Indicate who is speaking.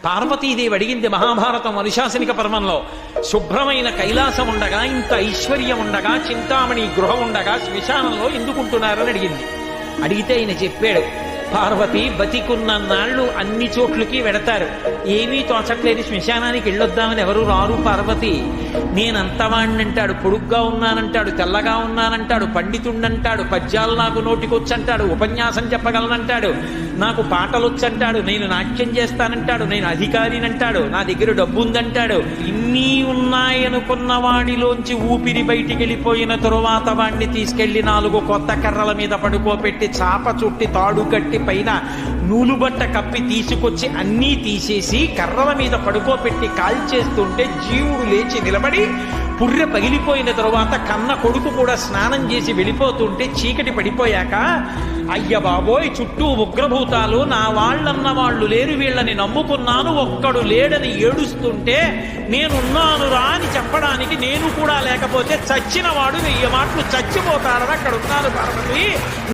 Speaker 1: పార్వతీదేవి అడిగింది మహాభారతం అనుశాసనిక పర్వంలో, శుభ్రమైన కైలాసం ఉండగా, ఇంత ఐశ్వర్యం ఉండగా, చింతామణి గృహం ఉండగా శ్మశానంలో ఎందుకుంటున్నారని అడిగింది. అడిగితే ఆయన చెప్పాడు, పార్వతి బతికున్న నాళ్ళు అన్ని చోట్లకి వెడతారు, ఏమీ తోచట్లేదు, శ్మశానానికి వెళ్ళొద్దామని ఎవరు రారు పార్వతి. నేనంతవాణ్ణంటాడు, పొడుగ్గా ఉన్నానంటాడు, తెల్లగా ఉన్నానంటాడు, పండితుండంటాడు, పద్యాలు నాకు నోటికొచ్చంటాడు, ఉపన్యాసం చెప్పగలనంటాడు, నాకు పాటలొచ్చంటాడు, నేను నాట్యం చేస్తానంటాడు, నేను అధికారినంటాడు, నా దగ్గర డబ్బు ఉందంటాడు. ఇన్ని ఉన్నాయనుకున్న వాడిలోంచి ఊపిరి బయటికి వెళ్ళిపోయిన తరువాత వాడిని తీసుకెళ్లి 4 కొత్త కర్రల మీద పడుకోపెట్టి చాప చుట్టి తాడు కట్టి పైన నూలుబట్ట కప్పి తీసుకొచ్చి అన్నీ తీసేసి కర్రల మీద పడుకోపెట్టి కాల్చేస్తుంటే జీవుడు లేచి నిలబడి పుర్రె పగిలిపోయిన తరువాత కన్న కొడుకు కూడా స్నానం చేసి వెళ్ళిపోతుంటే చీకటి పడిపోయాక, అయ్య బాబోయ్ చుట్టూ ఉగ్రభూతాలు, నా వాళ్ళన్న వాళ్ళు లేరు, వీళ్ళని నమ్ముకున్నాను, ఒక్కడు లేడని ఏడుస్తుంటే నేనున్నాను రా అని చెప్పడానికి నేను కూడా లేకపోతే చచ్చిన వాడు 1000 మాటలు చచ్చిపోతాడని అక్కడ ఉన్నాను పార్వతి.